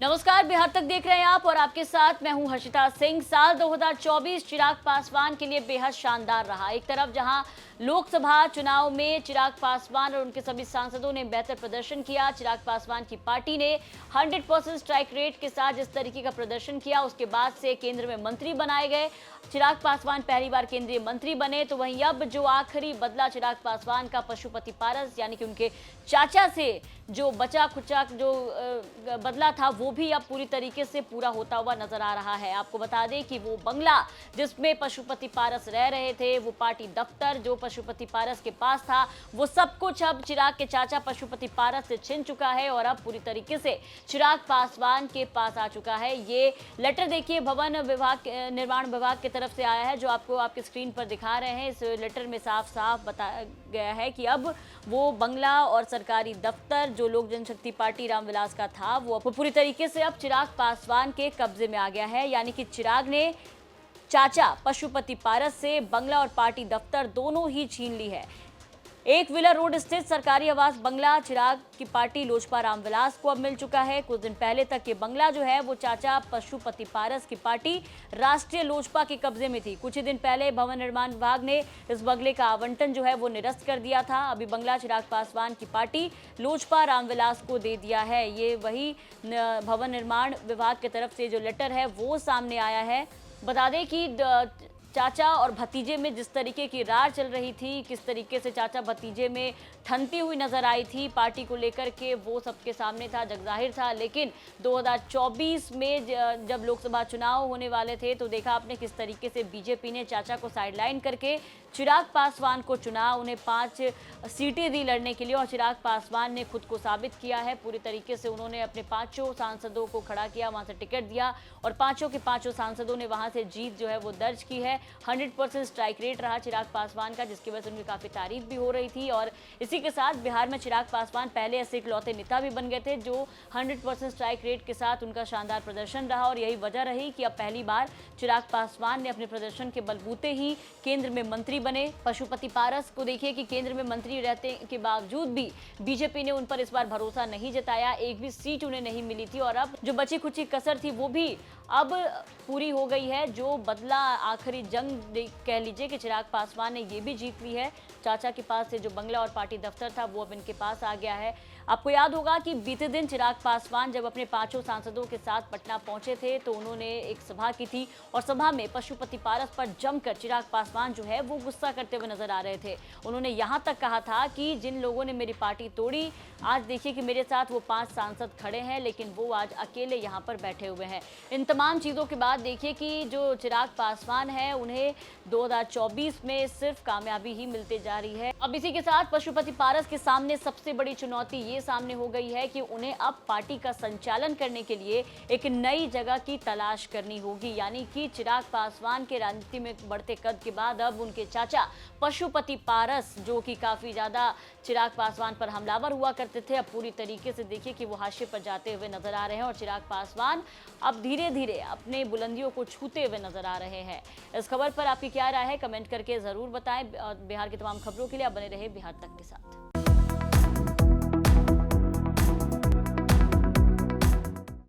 नमस्कार, बिहार तक देख रहे हैं आप और आपके साथ मैं हूं हर्षिता सिंह। साल 2024 चिराग पासवान के लिए बेहद शानदार रहा। एक तरफ जहां लोकसभा चुनाव में चिराग पासवान और उनके सभी सांसदों ने बेहतर प्रदर्शन किया, चिराग पासवान की पार्टी ने 100% स्ट्राइक रेट के साथ जिस तरीके का प्रदर्शन किया, उसके बाद से केंद्र में मंत्री बनाए गए। चिराग पासवान पहली बार केंद्रीय मंत्री बने। तो वहीं अब जो आखिरी बदला चिराग पासवान का पशुपति पारस यानी कि उनके चाचा से जो बचा खुचा जो बदला था, वो भी अब पूरी तरीके से पूरा होता हुआ नजर आ रहा है। आपको बता दें कि वो बंगला जिसमें पशुपति पारस रह रहे थे, वो पार्टी दफ्तर जो पशुपति पारस के पास था, वो सब कुछ अब चिराग के चाचा पशुपति पारस से छिन चुका है और अब पूरी तरीके से चिराग पासवान के पास आ चुका है। ये लेटर देखिए भवन विभाग निर्माण विभाग की तरफ से आया है, जो आपको आपके स्क्रीन पर दिखा रहे हैं। इस लेटर में साफ साफ बताया गया है कि अब वो बंगला और सरकारी दफ्तर जो लोक जनशक्ति पार्टी रामविलास का था, वो पूरी तरीके से अब चिराग पासवान के कब्जे में आ गया है। यानी कि चिराग ने चाचा पशुपति पारस से बंगला और पार्टी दफ्तर दोनों ही छीन ली है। एक व्हीलर रोड स्थित सरकारी आवास बंगला चिराग की पार्टी लोजपा रामविलास को अब मिल चुका है। कुछ दिन पहले तक ये बंगला जो है वो चाचा पशुपति पारस की पार्टी राष्ट्रीय लोजपा के कब्जे में थी। कुछ ही दिन पहले भवन निर्माण विभाग ने इस बंगले का आवंटन जो है वो निरस्त कर दिया था। अभी बंगला चिराग पासवान की पार्टी लोजपा रामविलास को दे दिया है। ये वही भवन निर्माण विभाग की तरफ से जो लेटर है वो सामने आया है। बता दें कि चाचा और भतीजे में जिस तरीके की रार चल रही थी, किस तरीके से चाचा भतीजे में ठनती हुई नजर आई थी पार्टी को लेकर के, वो सबके सामने था, जगजाहिर था। लेकिन 2024 में जब लोकसभा चुनाव होने वाले थे तो देखा आपने किस तरीके से बीजेपी ने चाचा को साइडलाइन करके चिराग पासवान को चुना, उन्हें 5 सीटें दी लड़ने के लिए और चिराग पासवान ने खुद को साबित किया है। पूरी तरीके से उन्होंने अपने 5 सांसदों को खड़ा किया, वहां से टिकट दिया और 5 के 5 सांसदों ने वहां से जीत जो है वो दर्ज की है। 100% स्ट्राइक रेट रहा चिराग पासवान का, जिसकी वजह से उनकी काफी तारीफ भी हो रही थी। और इसी के साथ बिहार में चिराग पासवान पहले ऐसे इकलौते नेता भी बन गए थे जो 100% स्ट्राइक रेट के साथ उनका शानदार प्रदर्शन रहा और यही वजह रही कि अब पहली बार चिराग पासवान ने अपने प्रदर्शन के बलबूते ही केंद्र में मंत्री बने। पशुपति पारस को देखिए कि केंद्र में मंत्री रहते के बावजूद भी बीजेपी ने उन पर इस बार भरोसा नहीं जताया, एक भी सीट उन्हें नहीं मिली थी और अब जो बची खुची कसर थी वो भी अब पूरी हो गई है। जो बदला आखिरी जंग कह लीजिए कि चिराग पासवान ने ये भी जीत ली है। चाचा के पास से जो बंगला और पार्टी दफ्तर था वो अब इनके पास आ गया है। आपको याद होगा कि बीते दिन चिराग पासवान जब अपने 5 सांसदों के साथ पटना पहुंचे थे तो उन्होंने एक सभा की थी और सभा में पशुपति पारस पर जमकर चिराग पासवान जो है वो गुस्सा करते हुए नजर आ रहे थे। उन्होंने यहां तक कहा था कि जिन लोगों ने मेरी पार्टी तोड़ी, आज देखिए कि मेरे साथ वो 5 सांसद खड़े हैं लेकिन वो आज अकेले यहाँ पर बैठे हुए हैं। इन तमाम चीजों के बाद देखिए कि जो चिराग पासवान है उन्हें 2024 में सिर्फ कामयाबी ही मिलती जा रही है। अब इसी के साथ पशुपति पारस के सामने सबसे बड़ी चुनौती ये सामने हो गई है कि उन्हें अब पार्टी का संचालन करने के लिए एक नई जगह की तलाश करनी होगी। यानी कि चिराग पासवान के राजनीति में बढ़ते कद के बाद अब उनके चाचा पशुपति पारस जो कि काफी ज्यादा चिराग पासवान पर हमलावर हुआ करते थे, अब पूरी तरीके से देखिए कि वो हाशिए पर जाते हुए नजर आ रहे हैं और चिराग पासवान अब धीरे धीरे अपने बुलंदियों को छूते हुए नजर आ रहे हैं। इस खबर पर आपकी क्या राय है, कमेंट करके जरूर बताएं। बिहार की तमाम खबरों के लिए आप बने रहे बिहार तक के साथ।